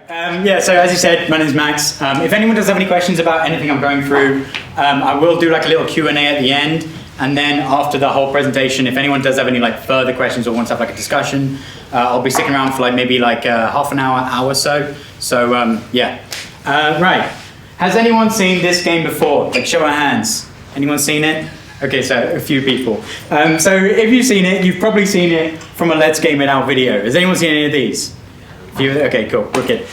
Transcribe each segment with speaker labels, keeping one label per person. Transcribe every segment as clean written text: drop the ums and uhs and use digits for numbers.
Speaker 1: Yeah, so as you said, my name's Max. If anyone does have any questions about anything I'm going through, I will do like a little Q&A at the end. And then after the whole presentation, if anyone does have any like further questions or wants to have like a discussion, I'll be sticking around for like maybe like half an hour or so. So yeah. Right. Has anyone seen this game before? Like show of hands. Anyone seen it? Okay, so a few people. So if you've seen it, you've probably seen it from a Let's Game It Out video. Has anyone seen any of these? Okay, cool, wicked.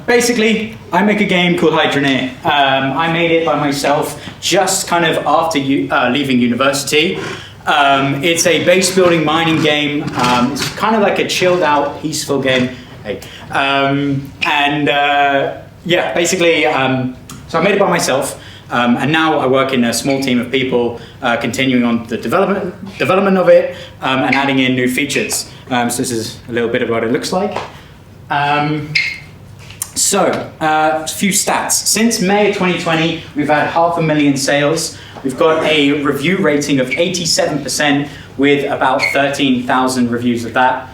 Speaker 1: Basically, I make a game called Hydroneer. I made it by myself just kind of after leaving university. It's a base building mining game. It's kind of like a chilled out, peaceful game. Hey. Yeah, basically, so I made it by myself. And now I work in a small team of people, continuing on the development of it and adding in new features. So this is a little bit of what it looks like. A few stats. Since May of 2020, we've had 500,000 sales. We've got a review rating of 87% with about 13,000 reviews of that.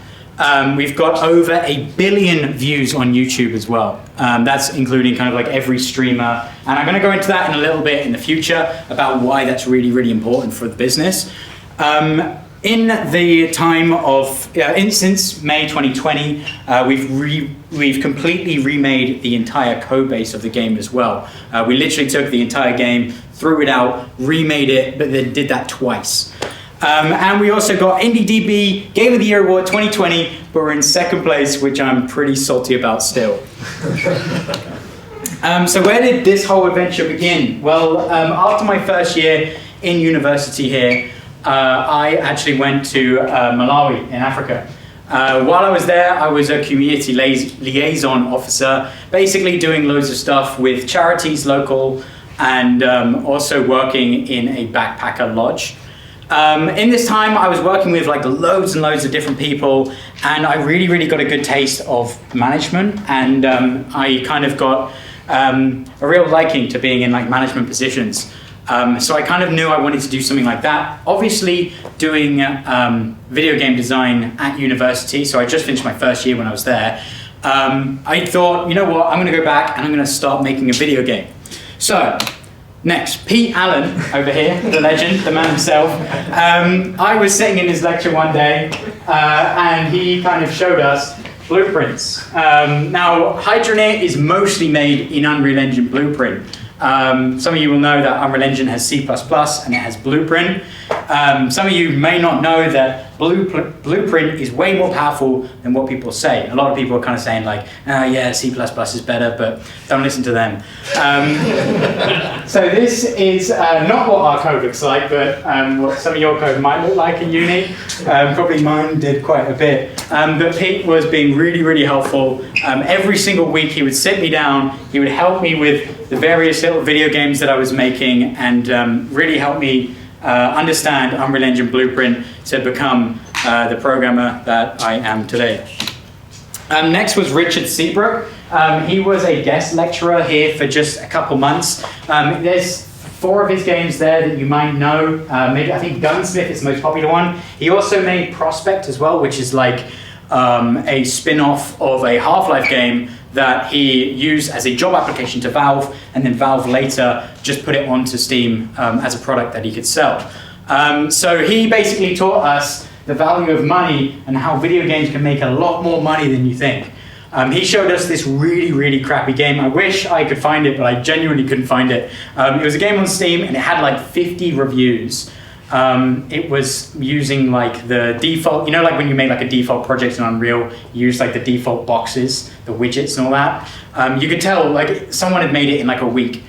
Speaker 1: We've got over 1 billion views on YouTube as well. That's including kind of like every streamer. And I'm going to go into that in a little bit in the future about why that's really, really important for the business. In the time of, since May 2020, we've completely remade the entire code base of the game as well. We literally took the entire game, threw it out, remade it, but then did that twice. And we also got IndieDB Game of the Year Award 2020, but we're in second place, which I'm pretty salty about still. So where did this whole adventure begin? Well, after my first year in university here, I actually went to Malawi in Africa. While I was there, I was a community liaison officer, basically doing loads of stuff with charities local and also working in a backpacker lodge. In this time, I was working with like loads and loads of different people, and I really, really got a good taste of management, and I kind of got a real liking to being in like management positions. So I kind of knew I wanted to do something like that. Obviously, doing video game design at university, so I just finished my first year when I was there. I thought, you know what, I'm going to go back and I'm going to start making a video game. So. Next, Pete Allen, over here, the legend, the man himself. I was sitting in his lecture one day, and he kind of showed us blueprints. Now, Hydroneer is mostly made in Unreal Engine Blueprint. Some of you will know that Unreal Engine has C++ and it has Blueprint. Some of you may not know that Blueprint is way more powerful than what people say. A lot of people are kind of saying like, yeah, C++ is better, but don't listen to them. So this is not what our code looks like, but what some of your code might look like in uni. Probably mine did quite a bit. But Pete was being really, really helpful. Every single week he would sit me down, he would help me with the various little video games that I was making and really help me understand Unreal Engine Blueprint to become the programmer that I am today. Next was Richard Seabrook. He was a guest lecturer here for just a couple months. There's 4 of his games there that you might know. Maybe I think Gunsmith is the most popular one. He also made Prospect as well, which is like a spin-off of a Half-Life game that he used as a job application to Valve, and then Valve later just put it onto Steam as a product that he could sell. So he basically taught us the value of money and how video games can make a lot more money than you think. He showed us this really, really crappy game. I wish I could find it, but I genuinely couldn't find it. It was a game on Steam, and it had like 50 reviews. It was using like the default, you know, like when you make like a default project in Unreal, you use like the default boxes, the widgets and all that. You could tell like someone had made it in like a week.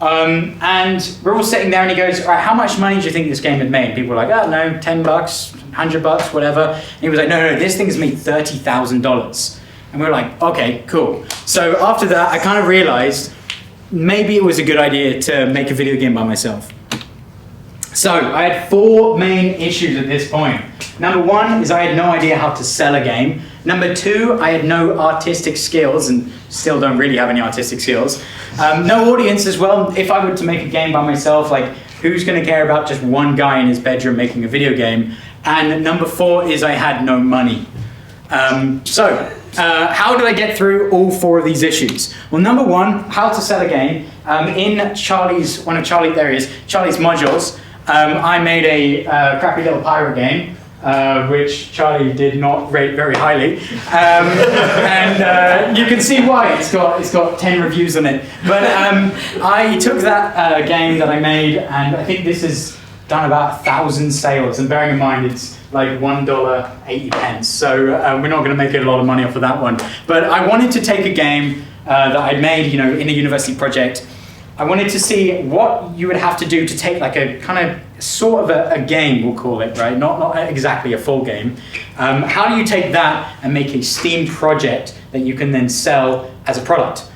Speaker 1: And we're all sitting there and he goes, all right, how much money do you think this game had made? People were like, oh no, $10, $100, whatever. And he was like, no, this thing has made $30,000. And we were like, okay, cool. So after that, I kind of realized maybe it was a good idea to make a video game by myself. So I had 4 main issues at this point. Number 1 is I had no idea how to sell a game. Number 2, I had no artistic skills and still don't really have any artistic skills. No audience as well. If I were to make a game by myself, like who's going to care about just one guy in his bedroom making a video game? And number 4 is I had no money. So how did I get through all 4 of these issues? Well, number 1, how to sell a game. In Charlie's modules, I made a crappy little pirate game, which Charlie did not rate very highly, and you can see why. It's got 10 reviews on it. But I took that game that I made, and I think this has done about 1,000 sales. And bearing in mind, it's like $1.80. So we're not going to make a lot of money off of that one. But I wanted to take a game that I'd made, you know, in a university project. I wanted to see what you would have to do to take like a kind of sort of a game, we'll call it, right? Not exactly a full game. How do you take that and make a Steam project that you can then sell as a product?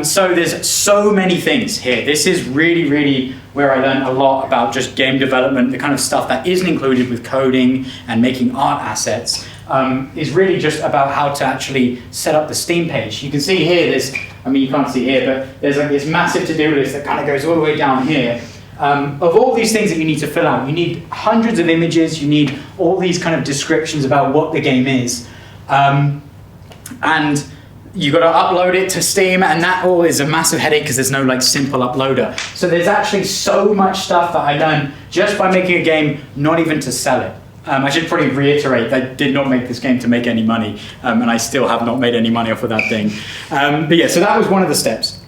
Speaker 1: So there's so many things here. This is really, really where I learned a lot about just game development, the kind of stuff that isn't included with coding and making art assets. Is really just about how to actually set up the Steam page. You can see here, I mean you can't see here, but there's like this massive to-do list that kind of goes all the way down here. Of all these things that you need to fill out, you need hundreds of images, you need all these kind of descriptions about what the game is. And you've got to upload it to Steam, and that all is a massive headache because there's no like simple uploader. So there's actually so much stuff that I learned just by making a game, not even to sell it. I should probably reiterate that I did not make this game to make any money, and I still have not made any money off of that thing. But yeah, so that was one of the steps.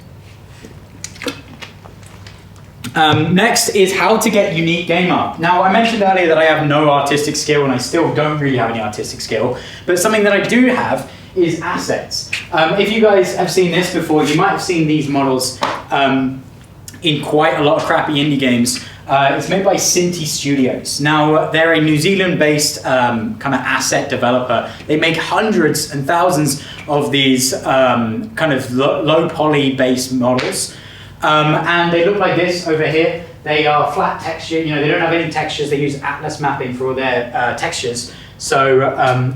Speaker 1: Next is how to get unique game art. Now, I mentioned earlier that I have no artistic skill, and I still don't really have any artistic skill, but something that I do have is assets. If you guys have seen this before, you might have seen these models in quite a lot of crappy indie games. It's made by Cinti Studios. Now, they're a New Zealand-based kind of asset developer. They make hundreds and thousands of these kind of low poly-based models. And they look like this over here. They are flat texture, you know, they don't have any textures. They use Atlas mapping for all their textures. So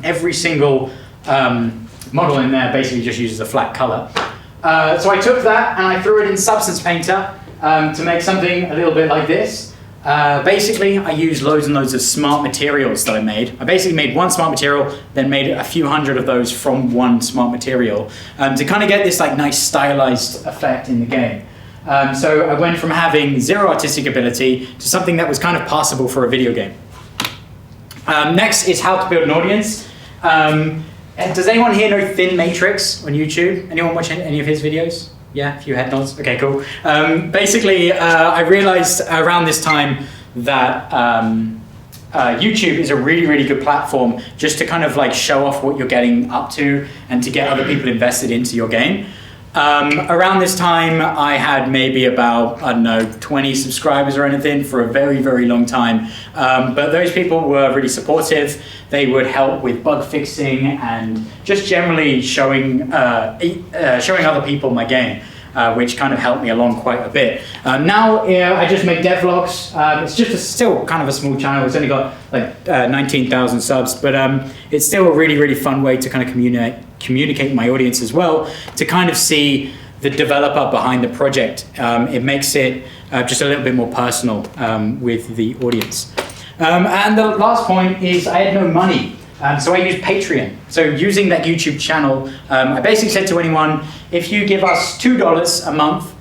Speaker 1: every single model in there basically just uses a flat color. So I took that and I threw it in Substance Painter to make something a little bit like this. Basically, I used loads and loads of smart materials that I made. I basically made one smart material, then made a few hundred of those from one smart material to kind of get this like nice stylized effect in the game. So I went from having zero artistic ability to something that was kind of passable for a video game. Next is how to build an audience. Does anyone here know Thin Matrix on YouTube? Anyone watch any of his videos? Yeah, a few head nods. Okay, cool. Basically, I realized around this time that YouTube is a really, really good platform just to kind of like show off what you're getting up to and to get other people invested into your game. Around this time, I had maybe about, I don't know, 20 subscribers or anything for a very, very long time. But those people were really supportive. They would help with bug fixing and just generally showing other people my game, which kind of helped me along quite a bit. Now, I just make devlogs. It's just still kind of a small channel. It's only got like 19,000 subs, but it's still a really, really fun way to kind of communicate with my audience as well, to kind of see the developer behind the project. It makes it just a little bit more personal with the audience. And the last point is I had no money, so I used Patreon. So using that YouTube channel, I basically said to anyone, if you give us $2 a month,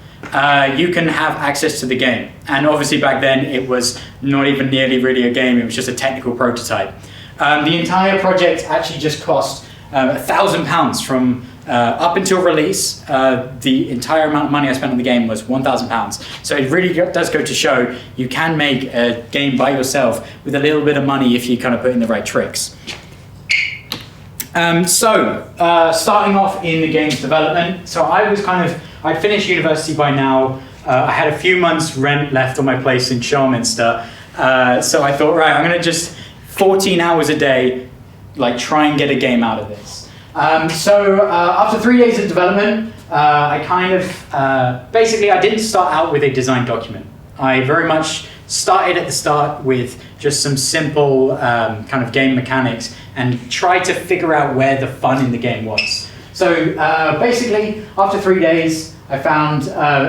Speaker 1: you can have access to the game. And obviously back then it was not even nearly really a game, it was just a technical prototype. The entire project actually just cost £1,000 from up until release. The entire amount of money I spent on the game was £1,000. So it really does go to show you can make a game by yourself with a little bit of money if you kind of put in the right tricks. Starting off in the game's development. So I'd finished university by now. I had a few months rent left on my place in Sharminster. So I thought, right, I'm gonna just 14 hours a day, like try and get a game out of this. After 3 days of development, I kind of, basically I didn't start out with a design document. I very much started at the start with just some simple kind of game mechanics and tried to figure out where the fun in the game was. So basically, after 3 days, I found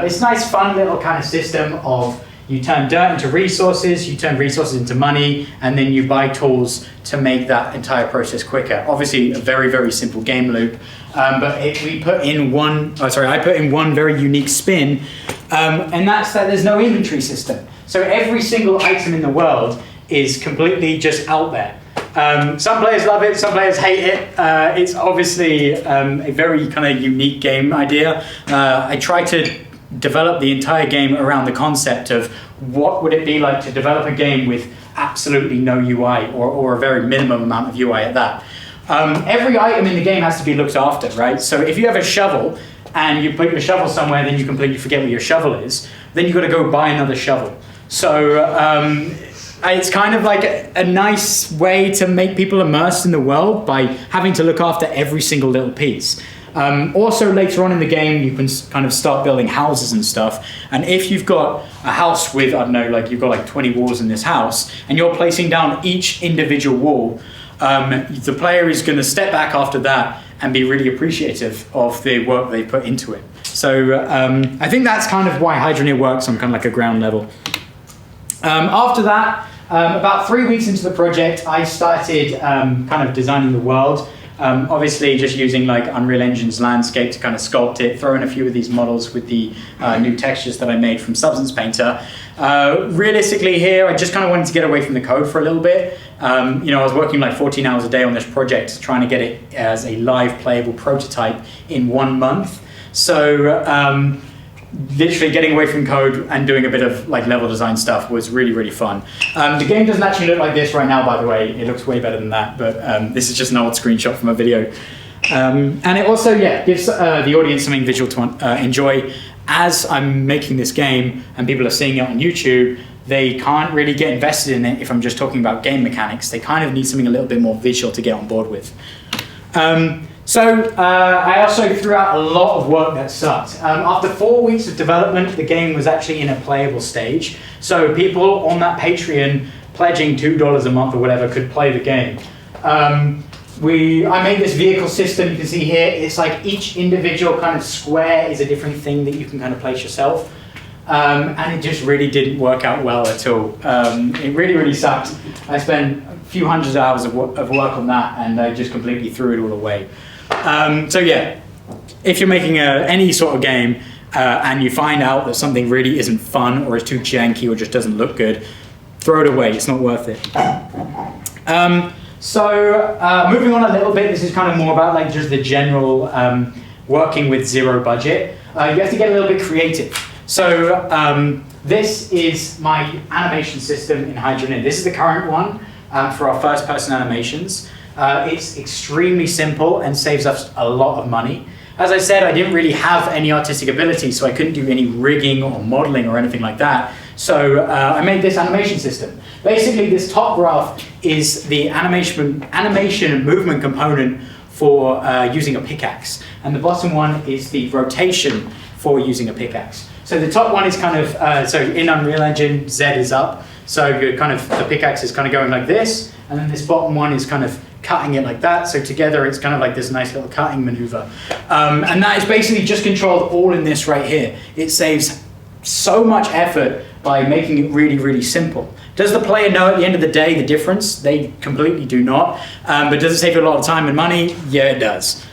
Speaker 1: this nice fun little kind of system of You turn dirt into resources, you turn resources into money, and then you buy tools to make that entire process quicker. Obviously, a very, very simple game loop. But I put in one very unique spin, and that's that there's no inventory system. So every single item in the world is completely just out there. Some players love it, some players hate it. It's obviously a very kind of unique game idea. I try to develop the entire game around the concept of what would it be like to develop a game with absolutely no UI or a very minimum amount of UI at that. Every item in the game has to be looked after, right? So if you have a shovel and you put your shovel somewhere, then you completely forget where your shovel is, then you've got to go buy another shovel. So it's kind of like a nice way to make people immersed in the world by having to look after every single little piece. Also later on in the game, you can kind of start building houses and stuff. And if you've got a house with, I don't know, like you've got like 20 walls in this house, and you're placing down each individual wall, the player is going to step back after that and be really appreciative of the work they put into it. So I think that's kind of why Hydroneer works on kind of like a ground level. After that, about 3 weeks into the project, I started kind of designing the world. Obviously just using like Unreal Engine's landscape to kind of sculpt it, throw in a few of these models with the new textures that I made from Substance Painter. Realistically here, I just kind of wanted to get away from the code for a little bit. I was working like 14 hours a day on this project, trying to get it as a live playable prototype in 1 month. So literally getting away from code and doing a bit of like level design stuff was really, really fun. The game doesn't actually look like this right now, by the way. It looks way better than that, but this is just an old screenshot from a video. And it also, gives the audience something visual to enjoy. As I'm making this game and people are seeing it on YouTube, they can't really get invested in it if I'm just talking about game mechanics. They kind of need something a little bit more visual to get on board with. I also threw out a lot of work that sucked. After 4 weeks of development, the game was actually in a playable stage. So people on that Patreon pledging $2 a month or whatever could play the game. I made this vehicle system, you can see here. It's like each individual kind of square is a different thing that you can kind of place yourself. And it just really didn't work out well at all. It really, really sucked. I spent a few hundred hours of work on that, and I just completely threw it all away. If you're making any sort of game and you find out that something really isn't fun or is too janky or just doesn't look good, throw it away, it's not worth it. Moving on a little bit, this is kind of more about like just the general working with zero budget. You have to get a little bit creative. So this is my animation system in Hydroneer. This is the current one for our first person animations. It's extremely simple and saves us a lot of money. As I said, I didn't really have any artistic ability, so I couldn't do any rigging or modeling or anything like that. So I made this animation system. Basically, this top graph is the animation and movement component for using a pickaxe. And the bottom one is the rotation for using a pickaxe. So the top one is kind of, so in Unreal Engine, Z is up. So you're kind of, the pickaxe is kind of going like this, and then this bottom one is kind of cutting it like that. So together it's kind of like this nice little cutting maneuver. And that is basically just controlled all in this right here. It saves so much effort by making it really, really simple. Does the player know at the end of the day the difference? They completely do not. But does it save you a lot of time and money? Yeah, it does.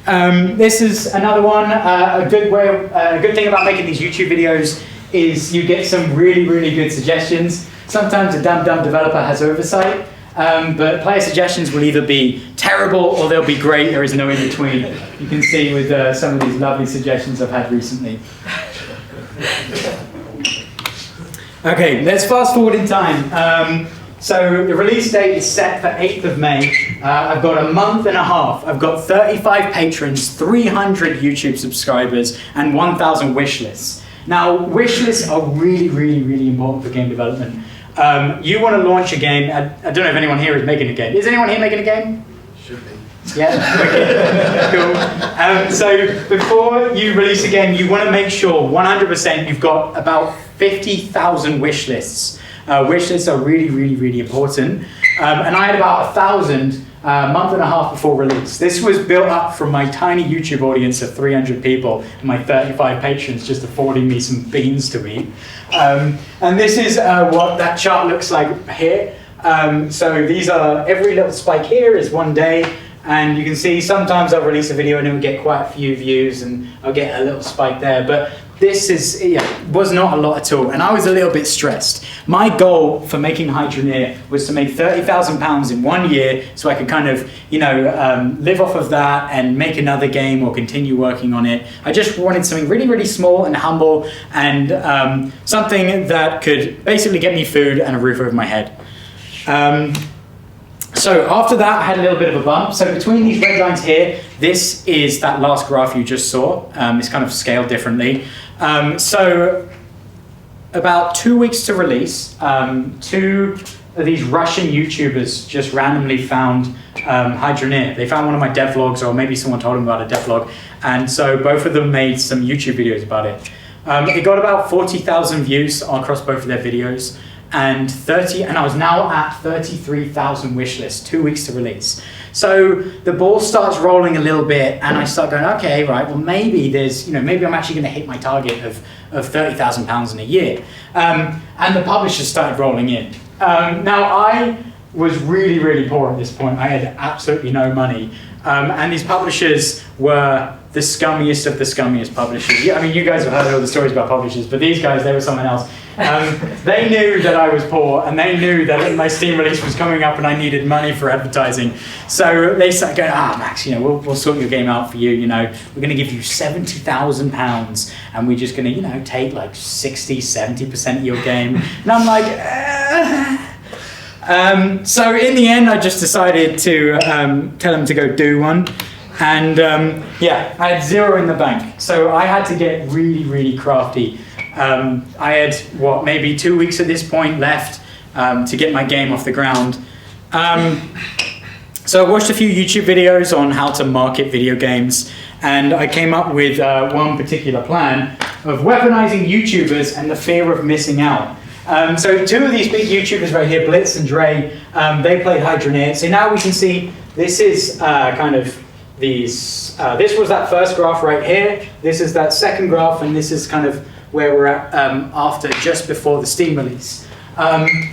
Speaker 1: This is another one. A good thing about making these YouTube videos is you get some really, really good suggestions. Sometimes a dumb developer has oversight, but player suggestions will either be terrible or they'll be great. There is no in between. You can see with some of these lovely suggestions I've had recently. Okay, let's fast forward in time. So the release date is set for 8th of May. I've got a month and a half. I've got 35 patrons, 300 YouTube subscribers, and 1,000 wish lists. Now, wish lists are really, really, really important for game development. You want to launch a game. I don't know if anyone here is making a game. Is anyone here making a game?
Speaker 2: Should be.
Speaker 1: Yeah, okay, cool. So before you release a game, you want to make sure 100% you've got about 50,000 wish lists. Wish lists are really, really, really important. And I had about 1,000 a month and a half before release. This was built up from my tiny YouTube audience of 300 people and my 35 patrons just affording me some beans to eat. And this is what that chart looks like here. So these are, every little spike here is one day, and you can see sometimes I'll release a video and it'll get quite a few views and I'll get a little spike there, but this is, was not a lot at all, and I was a little bit stressed. My goal for making Hydroneer was to make £30,000 in 1 year, so I could kind of, live off of that and make another game or continue working on it. I just wanted something really, really small and humble, and something that could basically get me food and a roof over my head. So after that, I had a little bit of a bump. So between these red lines here, this is that last graph you just saw. It's kind of scaled differently. So about 2 weeks to release, two of these Russian YouTubers just randomly found Hydroneer. They found one of my devlogs, or maybe someone told them about a devlog. And so both of them made some YouTube videos about it. It got about 40,000 views across both of their videos. And I was now at 33,000 wish lists, 2 weeks to release. So the ball starts rolling a little bit, and I start going, okay, right, well maybe there's, maybe I'm actually going to hit my target of £30,000 in a year. And the publishers started rolling in. Now I was really, really poor at this point. I had absolutely no money. And these publishers were the scummiest of the scummiest publishers. Yeah, I mean, you guys have heard all the stories about publishers, but these guys, they were someone else. They knew that I was poor, and they knew that my Steam release was coming up and I needed money for advertising. So they started going, Max, we'll sort your game out for you, we're going to give you £70,000 and we're just going to, take like 60, 70% of your game. And I'm like, So in the end, I just decided to tell them to go do one. And I had zero in the bank. So I had to get really, really crafty. I had, maybe 2 weeks at this point left to get my game off the ground. So I watched a few YouTube videos on how to market video games, and I came up with one particular plan of weaponizing YouTubers and the fear of missing out. So two of these big YouTubers right here, Blitz and Dre, they played Hydroneer. So now we can see this is kind of these, this was that first graph right here, this is that second graph, and this is kind of where we're at after, just before the Steam release.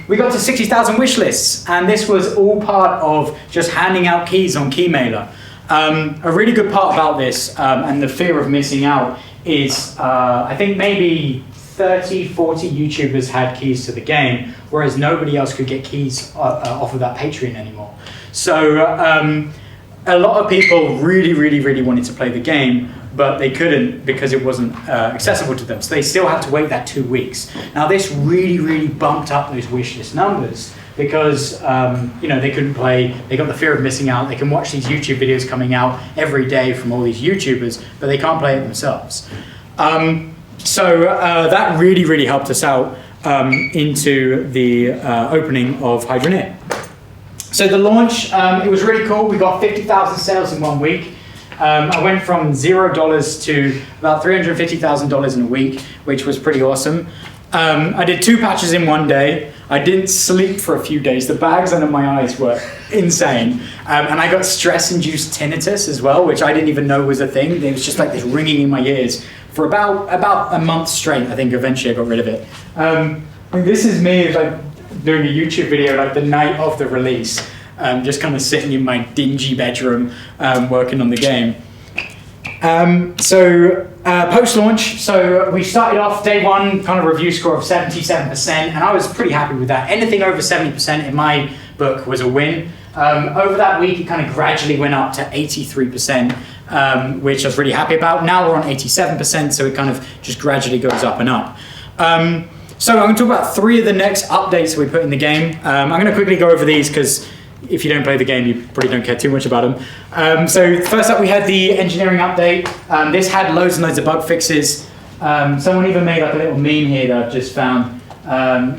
Speaker 1: We got to 60,000 wish lists, and this was all part of just handing out keys on Keymailer. A really good part about this, and the fear of missing out, is I think maybe 30, 40 YouTubers had keys to the game, whereas nobody else could get keys off of that Patreon anymore. So a lot of people really, really, really wanted to play the game, but they couldn't because it wasn't accessible to them. So they still had to wait that 2 weeks. Now this really, really bumped up those wishlist numbers because they couldn't play, they got the fear of missing out. They can watch these YouTube videos coming out every day from all these YouTubers, but they can't play it themselves. So that really, really helped us out into the opening of Hydroneer. So the launch, it was really cool. We got 50,000 sales in 1 week. I went from $0 to about $350,000 in a week, which was pretty awesome. I did 2 patches in 1 day. I didn't sleep for a few days. The bags under my eyes were insane. And I got stress-induced tinnitus as well, which I didn't even know was a thing. It was just like this ringing in my ears for about a month straight. I think eventually I got rid of it. This is me like doing a YouTube video like the night of the release. Just kind of sitting in my dingy bedroom working on the game. Post-launch, so we started off day 1, kind of review score of 77%, and I was pretty happy with that. Anything over 70% in my book was a win. Over that week, it kind of gradually went up to 83%, which I was really happy about. Now we're on 87%, so it kind of just gradually goes up and up. So I'm going to talk about 3 of the next updates we put in the game. I'm going to quickly go over these because if you don't play the game, you probably don't care too much about them. So first up, we had the engineering update. This had loads and loads of bug fixes. Someone even made like a little meme here that I've just found.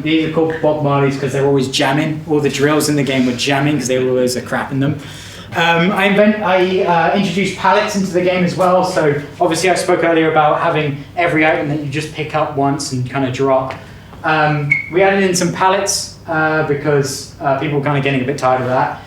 Speaker 1: These are called Bob Marley's because they're always jamming. All the drills in the game were jamming because they always are crap in them. I introduced pallets into the game as well. So obviously I spoke earlier about having every item that you just pick up once and kind of drop. We added in some pallets because people were kind of getting a bit tired of that.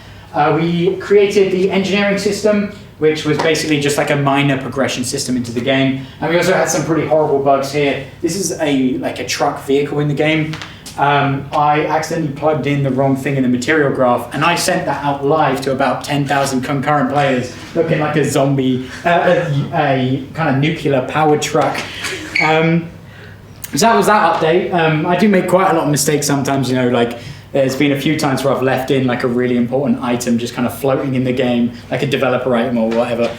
Speaker 1: We created the engineering system, which was basically just like a minor progression system into the game. And we also had some pretty horrible bugs here. This is like a truck vehicle in the game. I accidentally plugged in the wrong thing in the material graph, and I sent that out live to about 10,000 concurrent players, looking like a zombie, a kind of nuclear powered truck. So that was that update. I do make quite a lot of mistakes sometimes, like there's been a few times where I've left in like a really important item just kind of floating in the game, like a developer item or whatever,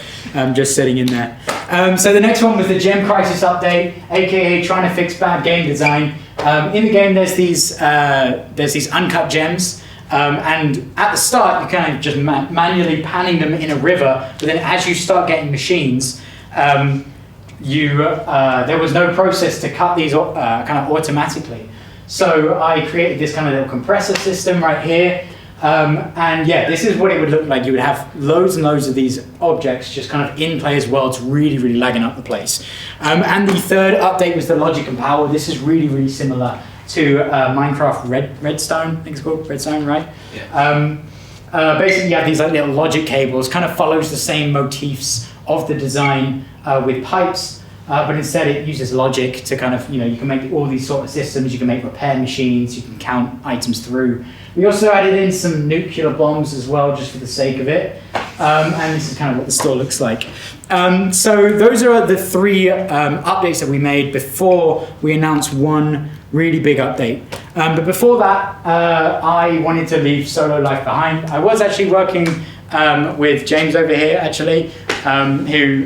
Speaker 1: just sitting in there. So the next one was the Gem Crisis update, aka trying to fix bad game design. In the game, there's these uncut gems, and at the start, you're kind of just manually panning them in a river. But then, as you start getting machines, there was no process to cut these kind of automatically. So I created this kind of little compressor system right here. And yeah, this is what it would look like. You would have loads and loads of these objects just kind of in players' worlds, really, really lagging up the place. And the third update was the logic and power. This is really, really similar to Minecraft Redstone, I think it's called Redstone, right? Yeah. Basically, you have these like little logic cables, kind of follows the same motifs of the design with pipes. But instead it uses logic to kind of, you can make all these sort of systems, you can make repair machines, you can count items through. We also added in some nuclear bombs as well, just for the sake of it. And this is kind of what the store looks like. So those are the three updates that we made before we announced one really big update. But before that, I wanted to leave solo life behind. I was actually working with James over here, actually,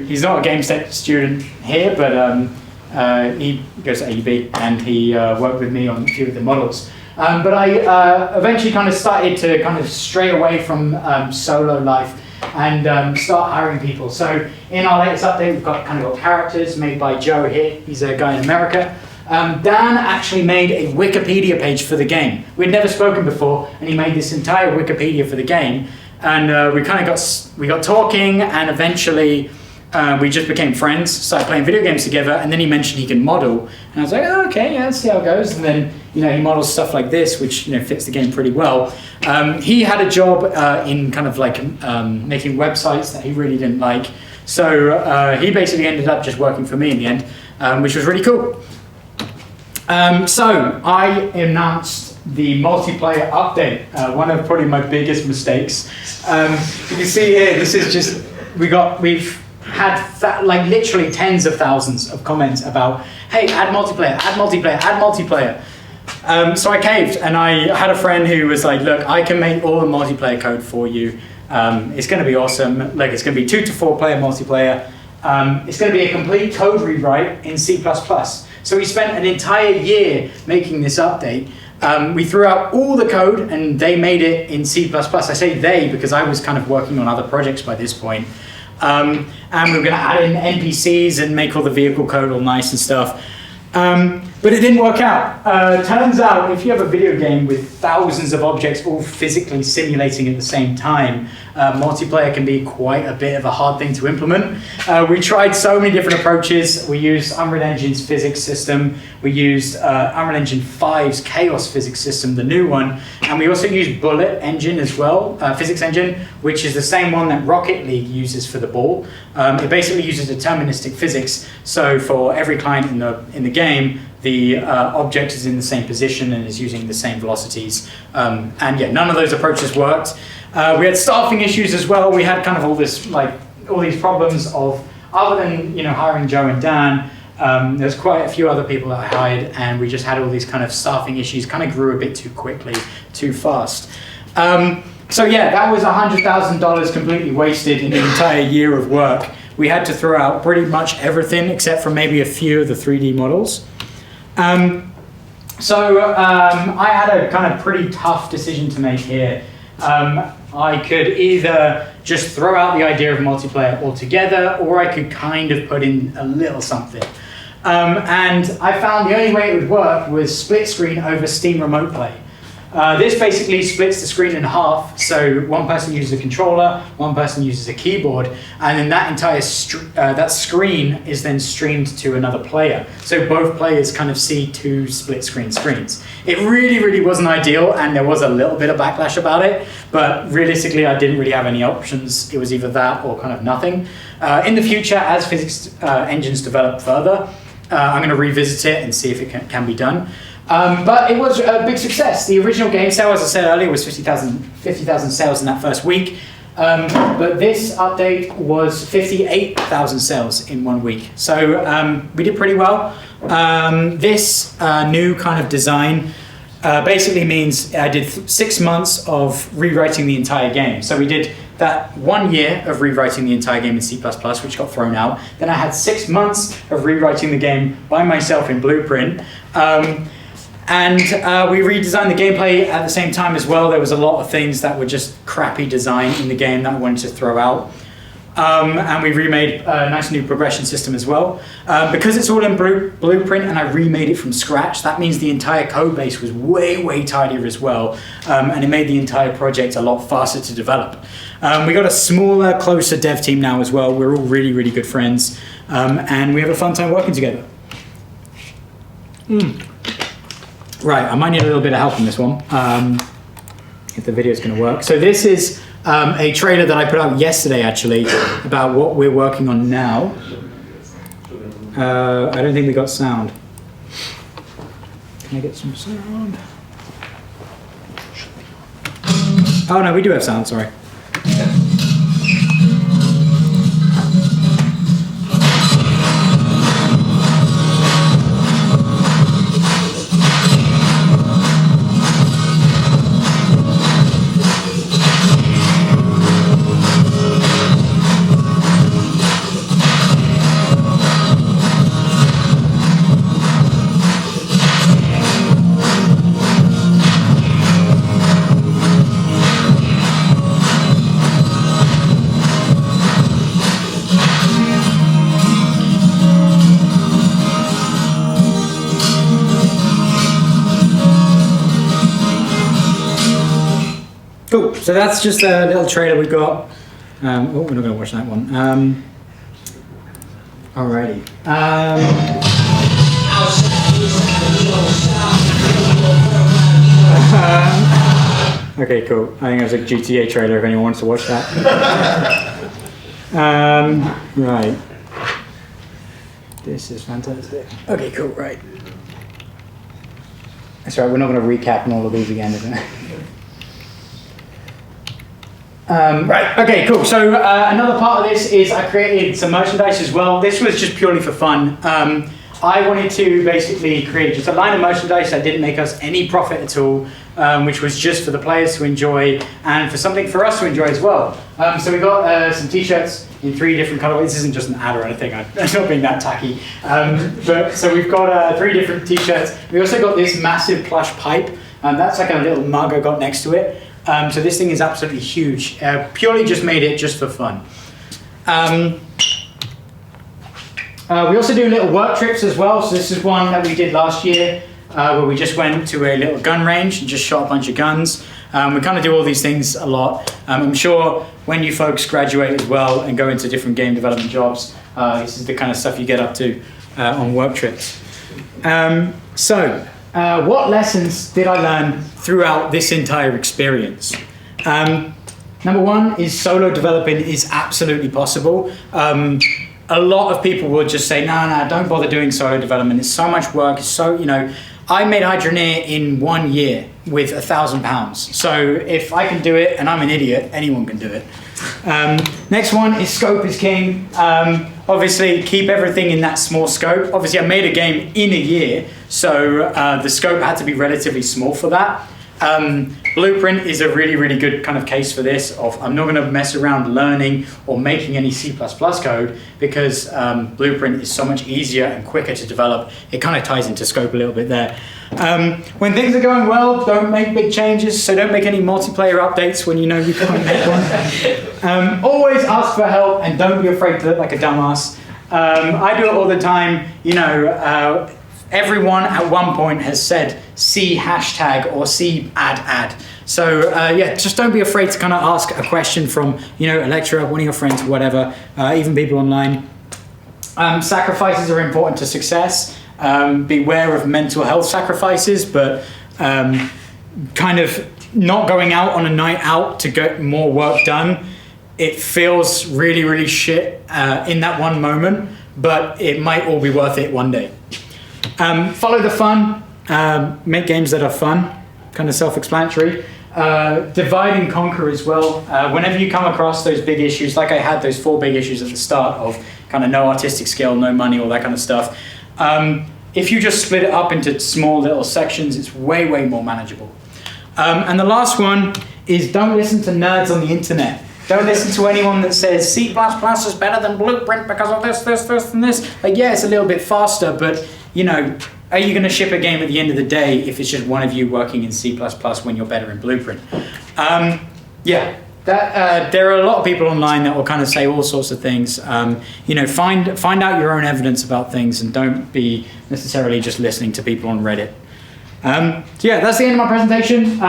Speaker 1: he's not a games tech student here, but he goes to AUB and he worked with me on a few of the models. But I eventually kind of started to kind of stray away from solo life and start hiring people. So in our latest update, we've got characters made by Joe here. He's a guy in America. Dan actually made a Wikipedia page for the game. We'd never spoken before, and he made this entire Wikipedia for the game. And we kind of got talking, and eventually we just became friends, started playing video games together, and then he mentioned he can model. And I was like, oh, okay, yeah, let's see how it goes. And then, he models stuff like this, which, fits the game pretty well. He had a job in kind of like making websites that he really didn't like. So he basically ended up just working for me in the end, which was really cool. So I announced the multiplayer update, one of probably my biggest mistakes. You can see here, this is just, we've had like literally tens of thousands of comments about, hey, add multiplayer, add multiplayer, add multiplayer. So I caved, and I had a friend who was like, look, I can make all the multiplayer code for you. It's gonna be awesome. Like, it's gonna be 2 to 4 player multiplayer. It's gonna be a complete code rewrite in C++. So we spent an entire year making this update. We threw out all the code, and they made it in C++. I say they because I was kind of working on other projects by this point. And we were going to add in NPCs and make all the vehicle code all nice and stuff. But it didn't work out. Turns out, if you have a video game with thousands of objects all physically simulating at the same time, multiplayer can be quite a bit of a hard thing to implement. We tried so many different approaches. We used Unreal Engine's physics system. We used Unreal Engine 5's Chaos physics system, the new one. And we also used Bullet Engine as well, physics engine, which is the same one that Rocket League uses for the ball. It basically uses deterministic physics. So for every client in the game, the object is in the same position and is using the same velocities. And yeah, none of those approaches worked. We had staffing issues as well. We had kind of all these problems of, other than hiring Joe and Dan, there's quite a few other people that I hired, and we just had all these kind of staffing issues, kind of grew a bit too quickly, too fast. So yeah, that was $100,000 completely wasted in an entire year of work. We had to throw out pretty much everything except for maybe a few of the 3D models. I had a kind of pretty tough decision to make here. I could either just throw out the idea of multiplayer altogether, or I could kind of put in a little something. And I found the only way it would work was split screen over Steam Remote Play. This basically splits the screen in half, so one person uses a controller, one person uses a keyboard, and then that entire that screen is then streamed to another player. So both players kind of see two split screen screens. It really, really wasn't ideal, and there was a little bit of backlash about it, but realistically I didn't really have any options. It was either that or kind of nothing. In the future, as physics engines develop further, I'm going to revisit it and see if it can be done. But it was a big success. The original game sale, as I said earlier, was 50,000 sales in that first week. But this update was 58,000 sales in 1 week. So we did pretty well. This new kind of design basically means I did 6 months of rewriting the entire game. So we did that 1 year of rewriting the entire game in C++, which got thrown out. Then I had 6 months of rewriting the game by myself in Blueprint. And we redesigned the gameplay at the same time as well. There was a lot of things that were just crappy design in the game that I wanted to throw out. And we remade a nice new progression system as well. Because it's all in Blueprint and I remade it from scratch, that means the entire code base was way, way tidier as well. And it made the entire project a lot faster to develop. We got a smaller, closer dev team now as well. We're all really, really good friends. And we have a fun time working together. Right, I might need a little bit of help on this one, if the video is going to work. So this is a trailer that I put out yesterday, actually, about what we're working on now. I don't think we got sound. Can I get some sound? Oh no, we do have sound, sorry. Cool, so that's just a little trailer we got. Oh, we're not going to watch that one. Alrighty. Okay, cool. I think it was a GTA trailer if anyone wants to watch that. Right. This is fantastic. Okay, cool, right. That's right, we're not going to recap on all of these again, is it? Right, okay, cool. So another part of this is I created some merchandise as well. This was just purely for fun. I wanted to basically create just a line of merchandise that didn't make us any profit at all, which was just for the players to enjoy and for something for us to enjoy as well. So we got some t-shirts in 3 different colorways. This isn't just an ad or anything, I'm not being that tacky. So we've got 3 different t-shirts. We also got this massive plush pipe. That's like a little mug I got next to it. So this thing is absolutely huge. Purely just made it just for fun. We also do little work trips as well. So this is one that we did last year where we just went to a little gun range and just shot a bunch of guns. We kind of do all these things a lot. I'm sure when you folks graduate as well and go into different game development jobs, this is the kind of stuff you get up to on work trips. What lessons did I learn throughout this entire experience? Number 1 is solo developing is absolutely possible. A lot of people will just say, no, don't bother doing solo development. It's so much work. It's so, I made Hydroneer in 1 year with £1,000. So if I can do it and I'm an idiot, anyone can do it. Next one is scope is king. Obviously, keep everything in that small scope. Obviously, I made a game in a year, so the scope had to be relatively small for that. Blueprint is a really, really good kind of case for this. I'm not going to mess around learning or making any C++ code because Blueprint is so much easier and quicker to develop. It kind of ties into scope a little bit there. When things are going well, don't make big changes. So don't make any multiplayer updates when you know you can't make one. Always ask for help and don't be afraid to look like a dumbass. I do it all the time. everyone at one point has said see hashtag or see ad. So yeah, just don't be afraid to kind of ask a question from, you know, a lecturer, one of your friends, whatever, even people online. Sacrifices are important to success. Beware of mental health sacrifices, but kind of not going out on a night out to get more work done. It feels really, really shit in that one moment, but it might all be worth it one day. Follow the fun, make games that are fun, kind of self-explanatory. Divide and conquer as well. Whenever you come across those big issues, like I had those 4 big issues at the start of kind of no artistic skill, no money, all that kind of stuff. If you just split it up into small little sections, it's way, way more manageable. And the last one is don't listen to nerds on the internet. Don't listen to anyone that says C++ is better than Blueprint because of this, and this. Like, yeah, it's a little bit faster, but, you know, are you going to ship a game at the end of the day if it's just one of you working in C++ when you're better in Blueprint? Yeah, there are a lot of people online that will kind of say all sorts of things. You know, find out your own evidence about things and don't be necessarily just listening to people on Reddit. So yeah, that's the end of my presentation.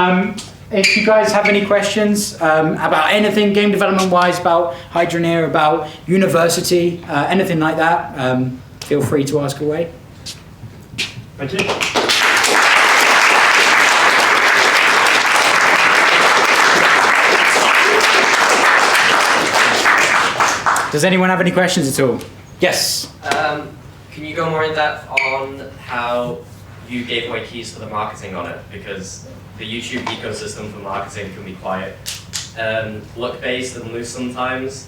Speaker 1: If you guys have any questions about anything game development wise, about Hydroneer, about university, anything like that, feel free to ask away. Thank you. Does anyone have any questions at all? Yes.
Speaker 2: Can you go more in depth on how you gave away keys for the marketing on it? Because the YouTube ecosystem for marketing can be quite luck-based and loose sometimes.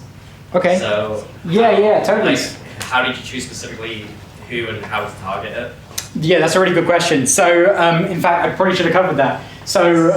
Speaker 2: Okay. So
Speaker 1: yeah, totally.
Speaker 2: Like, how did you choose specifically who and how to target it?
Speaker 1: Yeah, that's a really good question. So, in fact, I probably should have covered that. So,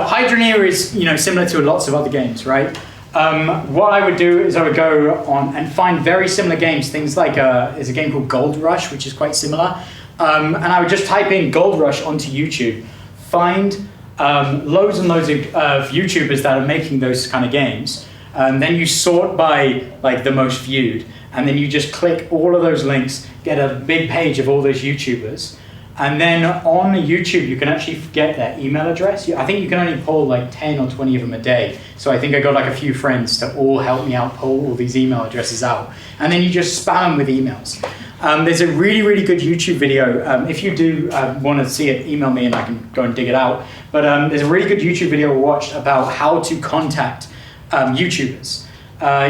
Speaker 1: Hydroneer is, you know, similar to lots of other games, right? What I would do is I would go on and find very similar games. Things like there's a game called Gold Rush, which is quite similar. And I would just type in Gold Rush onto YouTube, find loads and loads of YouTubers that are making those kind of games. Then you sort by like the most viewed, and then you just click all of those links, get a big page of all those YouTubers, and then on YouTube you can actually get their email address. I think you can only pull like 10 or 20 of them a day. So I think I got like a few friends to all help me out pull all these email addresses out, and then you just spam them with emails. There's a really, really good YouTube video. If you do want to see it, email me and I can go and dig it out. But there's a really good YouTube video I watched about how to contact YouTubers.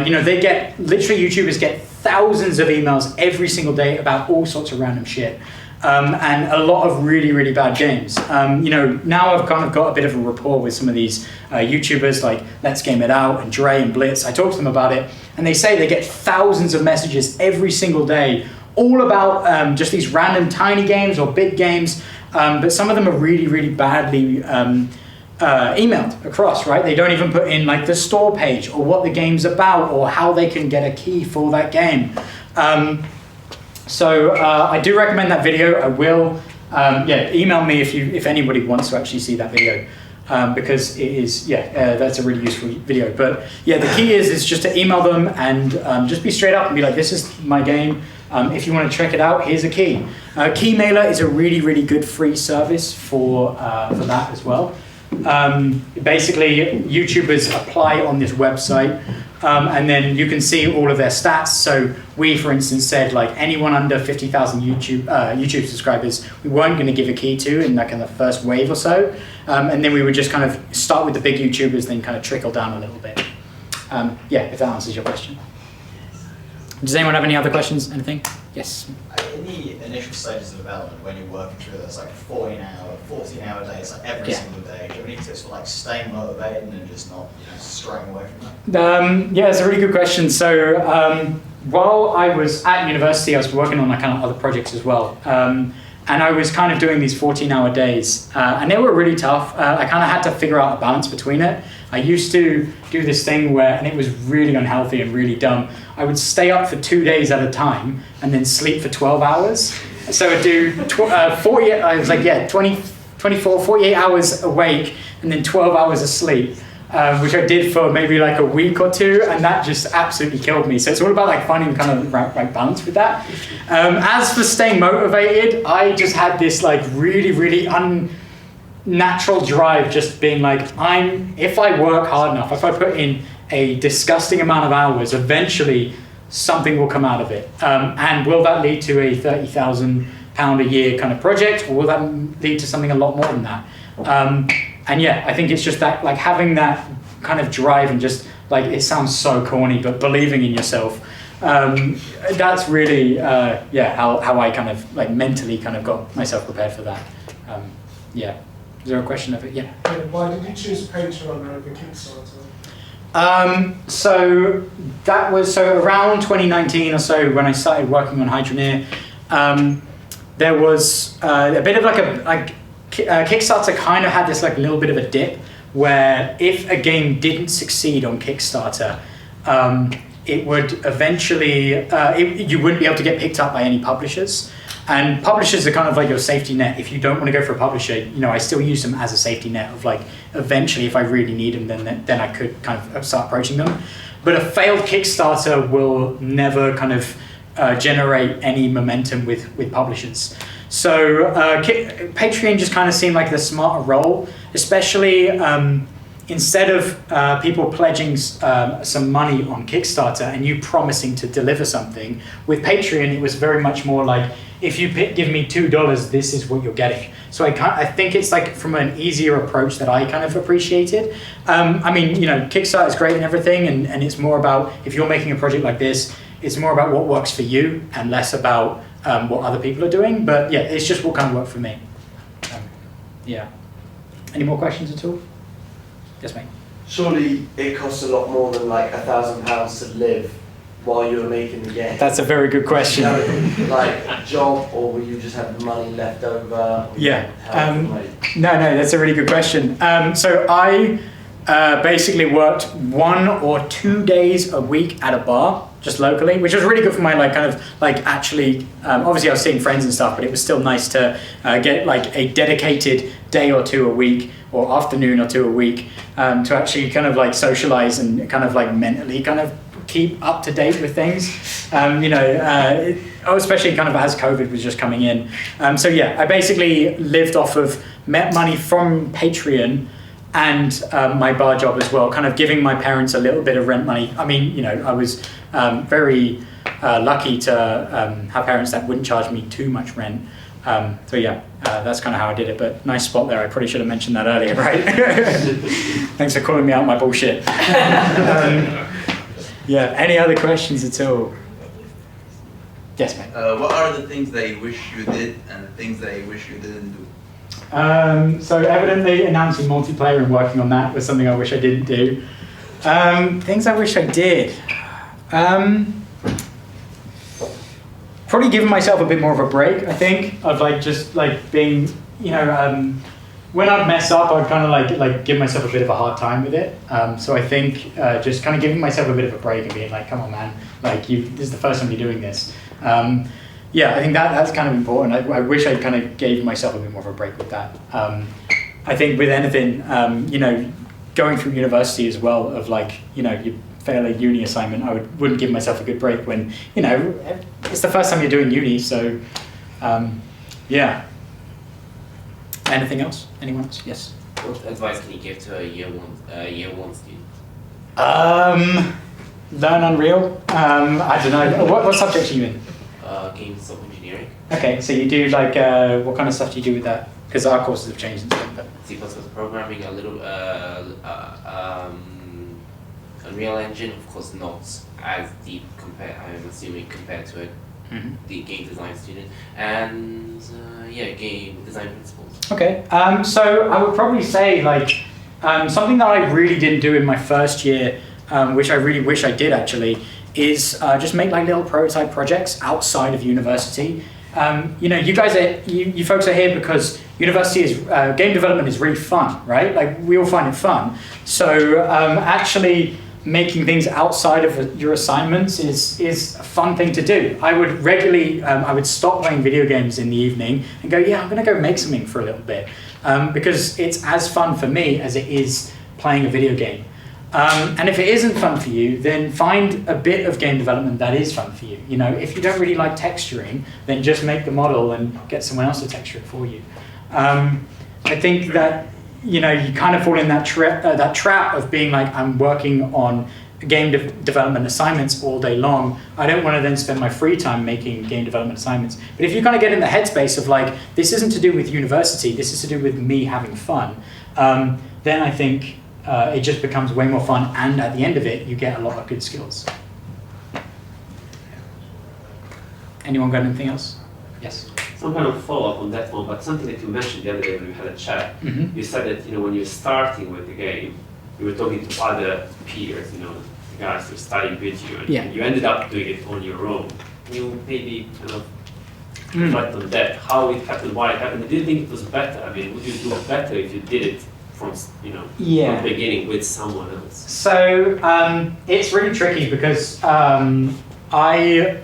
Speaker 1: You know, literally YouTubers get thousands of emails every single day about all sorts of random shit. And a lot of really, really bad games. You know, now I've kind of got a bit of a rapport with some of these YouTubers like Let's Game It Out and Dre and Blitz. I talk to them about it, and they say they get thousands of messages every single day, all about just these random tiny games or big games, but some of them are really, really badly emailed across, right? They don't even put in like the store page or what the game's about or how they can get a key for that game. So I do recommend that video. I will, email me if anybody wants to actually see that video. Because it is, that's a really useful video. But yeah, the key is just to email them and just be straight up and be like, this is my game. If you want to check it out, here's a key. Keymailer is a really, really good free service for that as well. Basically, YouTubers apply on this website, and then you can see all of their stats. So we, for instance, said like anyone under 50,000 YouTube subscribers, we weren't going to give a key to in like in the first wave or so. And then we would just kind of start with the big YouTubers, then kind of trickle down a little bit. If that answers your question. Does anyone have any other questions? Anything? Yes.
Speaker 3: In the initial stages of development, when you're working through this, like 14-hour days, like every single day, do you have any tips for like staying motivated and just not straying away from that?
Speaker 1: It's a really good question. So while I was at university, I was working on like kind of other projects as well. And I was kind of doing these 14-hour days, and they were really tough. I kind of had to figure out a balance between it. I used to do this thing where, and it was really unhealthy and really dumb, I would stay up for 2 days at a time and then sleep for 12 hours. So I'd do 48 hours awake and then 12 hours of sleep. which I did for maybe like a week or two, and that just absolutely killed me. So it's all about like finding kind of the right balance with that. As for staying motivated, I just had this like really unnatural drive, just being like, if I work hard enough, if I put in a disgusting amount of hours, eventually something will come out of it. And will that lead to a £30,000 a year kind of project, or will that lead to something a lot more than that? And yeah, I think it's just that, like, having that kind of drive and just like, it sounds so corny, but believing in yourself. That's really, how I kind of like mentally kind of got myself prepared for that. Yeah. Is there a question of it? Yeah.
Speaker 4: Why did you choose Patreon over Kickstarter?
Speaker 1: So that was around 2019 or so when I started working on Hydroneer. There was a bit of like Kickstarter kind of had this like little bit of a dip where if a game didn't succeed on Kickstarter, it would eventually you wouldn't be able to get picked up by any publishers. And publishers are kind of like your safety net. If you don't want to go for a publisher, I still use them as a safety net of like, eventually if I really need them, then I could kind of start approaching them. But a failed Kickstarter will never kind of generate any momentum with publishers. So Patreon just kind of seemed like the smarter role, especially instead of people pledging some money on Kickstarter and you promising to deliver something. With Patreon, it was very much more like, if you give me $2, this is what you're getting. So I think it's like from an easier approach that I kind of appreciated. I mean, Kickstarter is great and everything, and it's more about, if you're making a project like this, it's more about what works for you and less about what other people are doing. But yeah, it's just what kind of worked for me. Yeah. Any more questions at all? Yes, mate.
Speaker 5: Surely it costs a lot more than like £1,000 to live while you were making the game.
Speaker 1: That's a very good question.
Speaker 5: Like a job, or will you just have the money left over?
Speaker 1: Yeah. No, that's a really good question. So I basically worked 1 or 2 days a week at a bar, just locally, which was really good for my actually, obviously I was seeing friends and stuff, but it was still nice to get like a dedicated day or two a week, or afternoon or two a week, to actually kind of like socialize and kind of like mentally kind of keep up to date with things, especially kind of as COVID was just coming in. So yeah, I basically lived off of money from Patreon and my bar job as well, kind of giving my parents a little bit of rent money. I mean, I was very lucky to have parents that wouldn't charge me too much rent. So yeah, that's kind of how I did it, but nice spot there. I probably should have mentioned that earlier, right? Thanks for calling me out my bullshit. Yeah, any other questions at all? Yes, mate.
Speaker 6: What are the things that you wish you did and the things that you wish you didn't do?
Speaker 1: So evidently announcing multiplayer and working on that was something I wish I didn't do. Things I wish I did. Probably giving myself a bit more of a break, I think, of like just like being, when I'd mess up, I'd kind of like give myself a bit of a hard time with it. So I think just kind of giving myself a bit of a break and being like, come on, man, like this is the first time you're doing this. Yeah, I think that's kind of important. I wish I kind of gave myself a bit more of a break with that. I think with anything, going through university as well, of like, you fail a uni assignment, I wouldn't give myself a good break when, it's the first time you're doing uni, so yeah. Anything else? Anyone else? Yes.
Speaker 7: What advice can you give to a year one student?
Speaker 1: Learn Unreal. I don't know. What subject are you in?
Speaker 7: Games software engineering.
Speaker 1: Okay, so you do like what kind of stuff do you do with that? Because our courses have changed and stuff. But
Speaker 7: C++ programming, a little Unreal Engine, of course, not as deep I'm assuming compared to the game design student, and game design principles. Okay, so I would probably say like something that I really didn't do in my first year, which I really wish I did actually, is just make like little prototype projects outside of university. You guys you folks are here because university is game development is really fun, right? Like we all find it fun. So actually making things outside of your assignments is a fun thing to do. I would regularly, I would stop playing video games in the evening and go, yeah, I'm gonna go make something for a little bit. Because it's as fun for me as it is
Speaker 1: playing a video game. And if it isn't fun for you, then find a bit of game development that is fun for you. You know, if you don't really like texturing, then just make the model and get someone else to texture it for you. I think that, you know, you kind of fall in that trap of being like, I'm working on game development assignments all day long. I don't want to then spend my free time making game development assignments. But if you kind of get in the headspace of like, this isn't to do with university, this is to do with me having fun, then I think it just becomes way more fun, and at the end of it, you get a lot of good skills. Anyone got anything else? Yes.
Speaker 8: Some kind of follow-up on that one, but something that you mentioned the other day when we had a chat. You said that, you know, when you're starting with the game, you were talking to other peers, you know, the guys who were studying with you, and you ended up doing it on your own. Can you maybe kind of reflect on that, how it happened, why it happened? Do you think it was better? I mean, would you do it better if you did it from, you know, from the beginning with someone else?
Speaker 1: So it's really tricky because I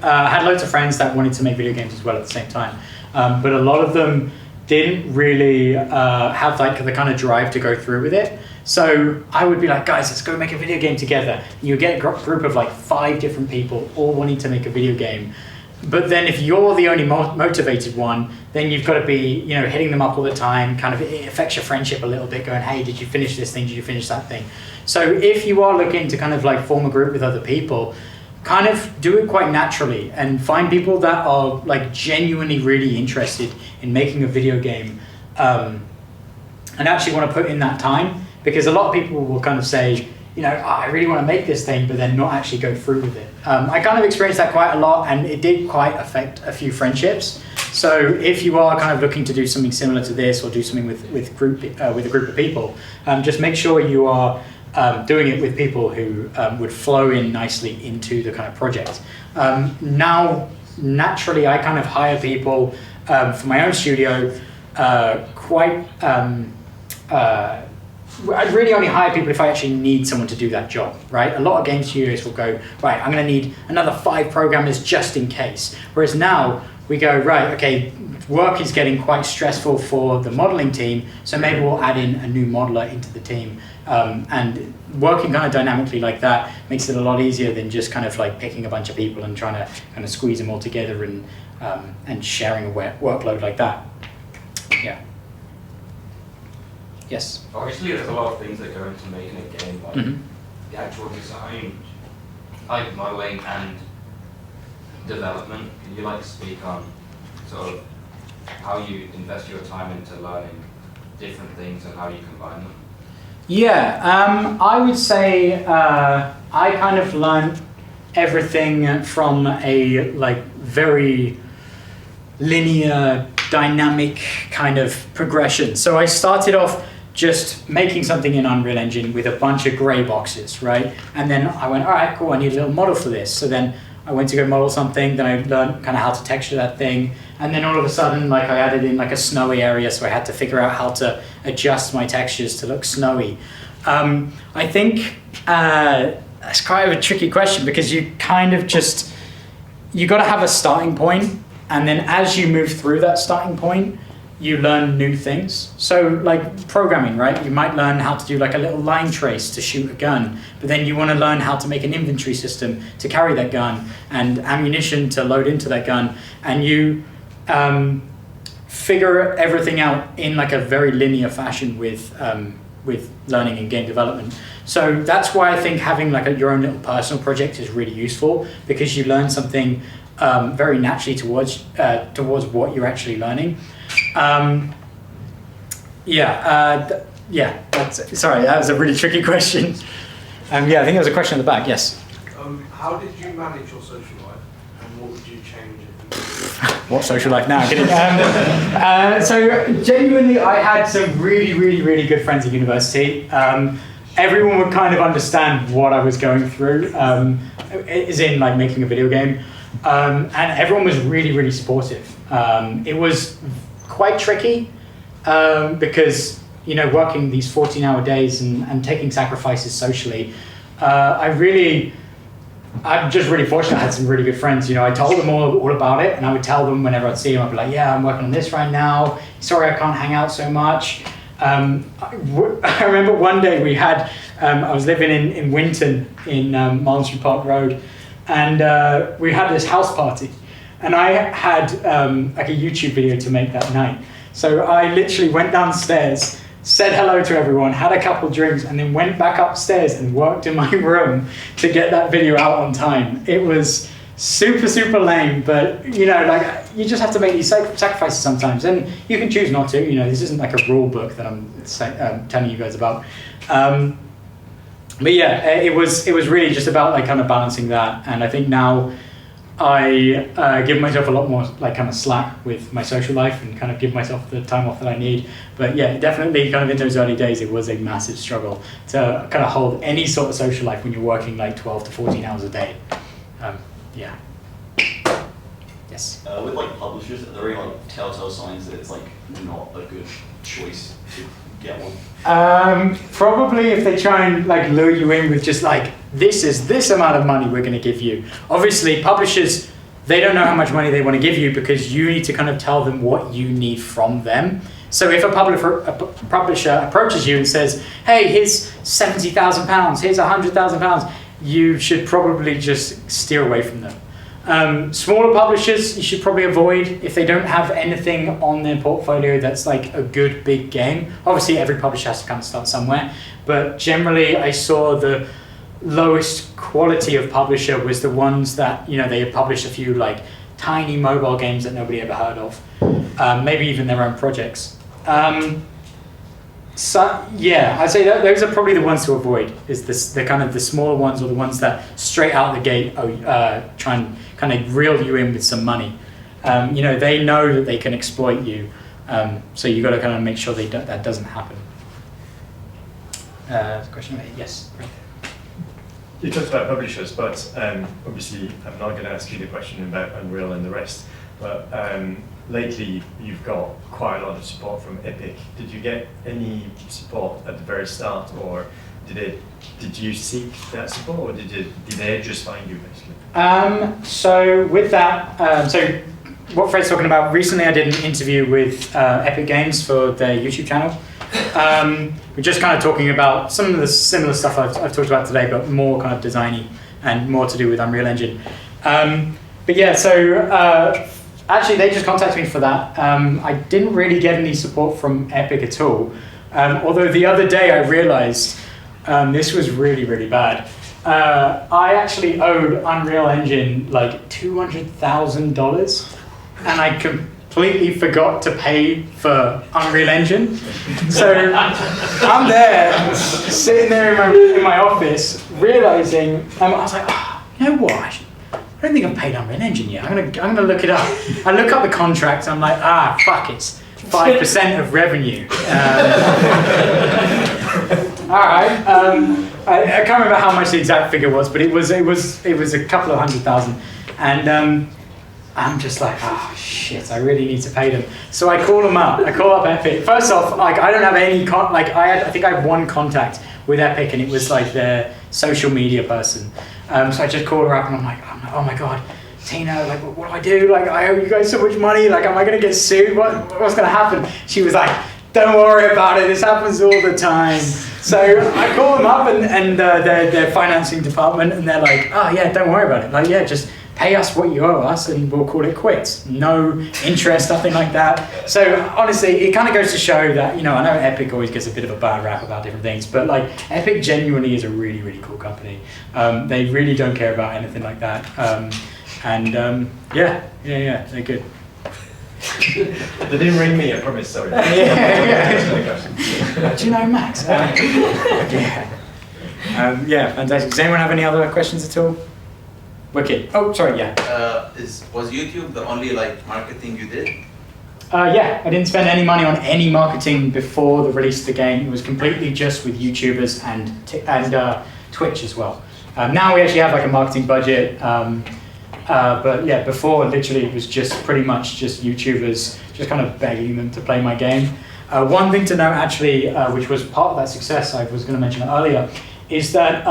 Speaker 1: had loads of friends that wanted to make video games as well at the same time, but a lot of them didn't really have like the kind of drive to go through with it. So I would be like, guys, let's go make a video game together. And you get a group of like 5 different people all wanting to make a video game. But then if you're the only motivated one, then you've got to be, you know, hitting them up all the time, kind of it affects your friendship a little bit, going, hey, did you finish this thing? Did you finish that thing? So if you are looking to kind of like form a group with other people, kind of do it quite naturally and find people that are like genuinely really interested in making a video game and actually want to put in that time, because a lot of people will kind of say, you know, I really want to make this thing, but then not actually go through with it. I kind of experienced that quite a lot, and it did quite affect a few friendships. So if you are kind of looking to do something similar to this, or do something with a group of people, just make sure you are doing it with people who would flow in nicely into the kind of project. Now, naturally, I kind of hire people for my own studio I really only hire people if I actually need someone to do that job, right? A lot of game studios will go, right, I'm going to need another 5 programmers just in case. Whereas now we go, right, okay, work is getting quite stressful for the modeling team, so maybe we'll add in a new modeler into the team. And working kind of dynamically like that makes it a lot easier than just kind of like picking a bunch of people and trying to kind of squeeze them all together and sharing a workload like that. Yeah. Yes?
Speaker 9: Obviously there's a lot of things that go into making a game, like the actual design, like modeling and development. Can you like speak on sort of how you invest your time into learning different things and how you combine them?
Speaker 1: Yeah, I would say I kind of learned everything from a like very linear, dynamic kind of progression. So I started off just making something in Unreal Engine with a bunch of gray boxes, right? And then I went, all right, cool, I need a little model for this. So then I went to go model something, then I learned kind of how to texture that thing. And then all of a sudden, like I added in like a snowy area, so I had to figure out how to adjust my textures to look snowy. I think that's kind of a tricky question, because you kind of just, you got to have a starting point, and then as you move through that starting point, you learn new things. So like programming, right? You might learn how to do like a little line trace to shoot a gun, but then you want to learn how to make an inventory system to carry that gun and ammunition to load into that gun. And you figure everything out in like a very linear fashion with learning and game development. So that's why I think having like your own little personal project is really useful, because you learn something very naturally towards what you're actually learning. Sorry, that was a really tricky question. I think there was a question at the back. Yes.
Speaker 4: How did you manage your social life, and what would you change if
Speaker 1: What social life now? Kidding. So genuinely, I had some really, really, really good friends at university. Everyone would kind of understand what I was going through, as in like making a video game, and everyone was really, really supportive. It was quite tricky because, you know, working these 14-hour days and taking sacrifices socially, I'm just really fortunate I had some really good friends. You know, I told them all about it, and I would tell them whenever I'd see them, I'd be like, yeah, I'm working on this right now. Sorry I can't hang out so much. I remember one day we had, I was living in Winton in Malmesbury Park Road, and we had this house party, and I had like a YouTube video to make that night. So I literally went downstairs, said hello to everyone, had a couple drinks, and then went back upstairs and worked in my room to get that video out on time. It was super lame, but you know, like, you just have to make these sacrifices sometimes, and you can choose not to. You know, this isn't like a rule book that I'm telling you guys about. But yeah, it was really just about like kind of balancing that, and I think now I give myself a lot more like kind of slack with my social life and kind of give myself the time off that I need. But yeah, definitely kind of in those early days, it was a massive struggle to kind of hold any sort of social life when you're working like 12 to 14 hours a day. Yeah. Yes.
Speaker 10: With like publishers, are there any like telltale signs that it's like not a good choice to get one?
Speaker 1: Probably if they try and like lure you in with just like, this is this amount of money we're going to give you. Obviously, publishers, they don't know how much money they want to give you because you need to kind of tell them what you need from them. So if a publisher approaches you and says, hey, here's £70,000, here's £100,000, you should probably just steer away from them. Smaller publishers, you should probably avoid if they don't have anything on their portfolio that's like a good big game. Obviously, every publisher has to kind of start somewhere, but generally I saw the lowest quality of publisher was the ones that, you know, they had published a few like tiny mobile games that nobody ever heard of, maybe even their own projects. So yeah, I'd say that those are probably the ones to avoid. Is the kind of the smaller ones, or the ones that straight out the gate try and kind of reel you in with some money. You know, they know that they can exploit you, so you got to kind of make sure that doesn't happen. Question 8, yes.
Speaker 11: You talked about publishers, but obviously I'm not going to ask you the question about Unreal and the rest. But lately you've got quite a lot of support from Epic. Did you get any support at the very start, or did you seek that support, or did they just find you basically?
Speaker 1: So with that, so what Fred's talking about, recently I did an interview with Epic Games for their YouTube channel. We're just kind of talking about some of the similar stuff I've talked about today, but more kind of designy and more to do with Unreal Engine. But yeah, so actually they just contacted me for that. I didn't really get any support from Epic at all. Although the other day I realized this was really bad. I actually owed Unreal Engine like $200,000, and I completely forgot to pay for Unreal Engine. So I'm there, sitting there in my office, realizing, I was like, oh, you know what? I don't think I've paid Unreal Engine yet. I'm gonna look it up. I look up the contract. I'm like, fuck, it's 5% of revenue. All right. I can't remember how much the exact figure was, but it was a couple of $100,000, and I'm just like, shit, I really need to pay them. So I call them up. I call up Epic. First off, like, I don't have any I think I have one contact with Epic, and it was like their social media person. So I just call her up, and I'm like, oh my god, Tina, like, what do I do? Like, I owe you guys so much money. Like, am I gonna get sued? What's gonna happen? She was like, don't worry about it. This happens all the time. So I call them up, and their financing department, and they're like, oh yeah, don't worry about it. Like, yeah, just pay us what you owe us, and we'll call it quits. No interest, nothing like that. So honestly, it kind of goes to show that, you know, I know Epic always gets a bit of a bad rap about different things, but like, Epic genuinely is a really cool company. They really don't care about anything like that. Yeah, they're good.
Speaker 11: They didn't ring me, I promise, sorry.
Speaker 1: Do you know Max? Yeah, fantastic. Does anyone have any other questions at all? Wicked. Oh, sorry, yeah.
Speaker 6: Was YouTube the only like marketing you did?
Speaker 1: Yeah, I didn't spend any money on any marketing before the release of the game. It was completely just with YouTubers and Twitch as well. Now we actually have like a marketing budget, but yeah, before literally it was just pretty much just YouTubers just kind of begging them to play my game. One thing to note actually, which was part of that success I was going to mention earlier, is that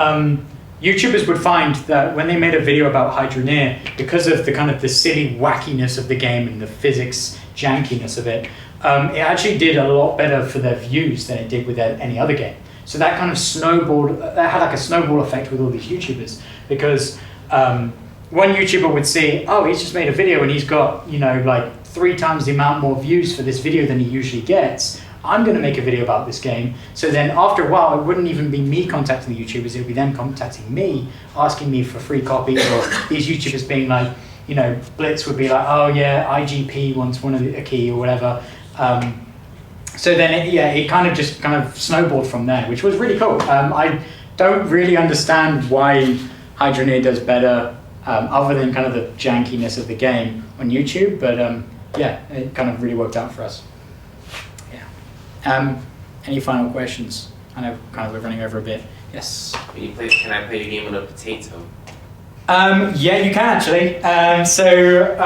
Speaker 1: YouTubers would find that when they made a video about Hydroneer, because of the kind of the silly wackiness of the game and the physics jankiness of it, it actually did a lot better for their views than it did with any other game. So that kind of snowballed, that had like a snowball effect with all these YouTubers, because one YouTuber would see, oh, he's just made a video and he's got, you know, like 3 times the amount more views for this video than he usually gets. I'm going to make a video about this game. So then after a while, it wouldn't even be me contacting the YouTubers, it would be them contacting me, asking me for free copies, or these YouTubers being like, you know, Blitz would be like, oh yeah, IGP wants one of a key or whatever. So then it kind of snowballed from there, which was really cool. I don't really understand why Hydroneer does better, other than kind of the jankiness of the game on YouTube, but yeah, it kind of really worked out for us. Yeah. Any final questions? I know kind of we're running over a bit. Yes?
Speaker 7: Can I play your game on a potato?
Speaker 1: Yeah, you can actually. So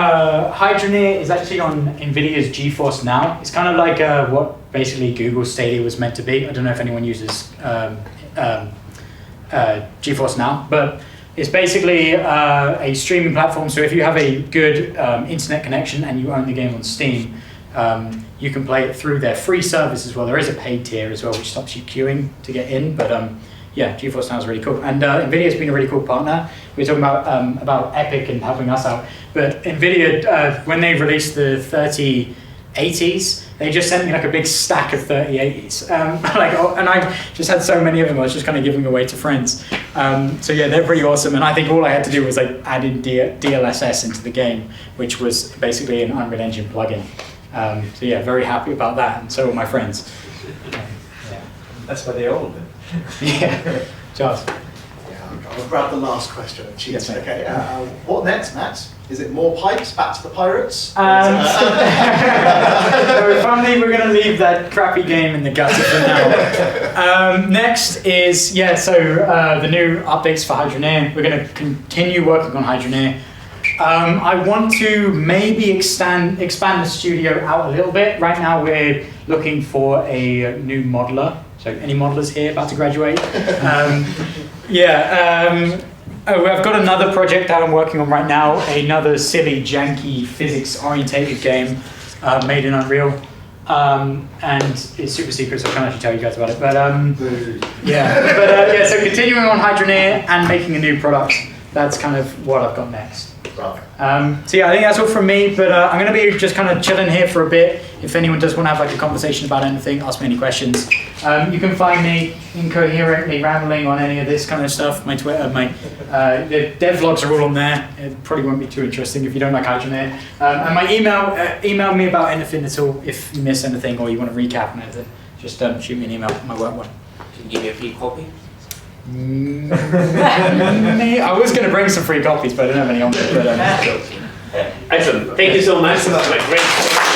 Speaker 1: Hydroneer is actually on NVIDIA's GeForce Now. It's kind of like what basically Google Stadia was meant to be. I don't know if anyone uses GeForce Now, but it's basically a streaming platform. So if you have a good internet connection and you own the game on Steam, you can play it through their free service as well. There is a paid tier as well, which stops you queuing to get in, but yeah, GeForce Now is really cool. And NVIDIA's been a really cool partner. We were talking about Epic and helping us out, but NVIDIA, when they released the 3080s, they just sent me like a big stack of 3080s. And I just had so many of them, I was just kind of giving away to friends. So yeah, they're pretty awesome. And I think all I had to do was like add in DLSS into the game, which was basically an Unreal Engine plugin. So yeah, very happy about that, and so were my friends.
Speaker 11: Yeah. That's why they all did.
Speaker 1: Yeah, Charles.
Speaker 3: Yeah, I'll grab the last question and cheat.
Speaker 1: Yes,
Speaker 3: okay. What next, Matt? Is it more pipes back to the pirates?
Speaker 1: If only we're going to leave that crappy game in the gutter for now. Next is, the new updates for Hydroneer. We're going to continue working on Hydroneer. I want to maybe expand the studio out a little bit. Right now we're looking for a new modeler. So any modelers here about to graduate? I've got another project that I'm working on right now, another silly, janky, physics-orientated game made in Unreal. And it's super secret, so I can't actually tell you guys about it. But so continuing on Hydroneer and making a new product, that's kind of what I've got next. I think that's all from me, but I'm going to be just kind of chilling here for a bit. If anyone does want to have like a conversation about anything, ask me any questions. You can find me incoherently rambling on any of this kind of stuff. My Twitter, the dev vlogs are all on there. It probably won't be too interesting if you don't like Hydroneer. And my email me about anything at all if you miss anything or you want to recap on anything. Just shoot me an email, my work one.
Speaker 7: Can you give me a free copy?
Speaker 1: I was going to bring some free copies, but I don't have any on me. But,
Speaker 8: Excellent. Thank you so much. Great.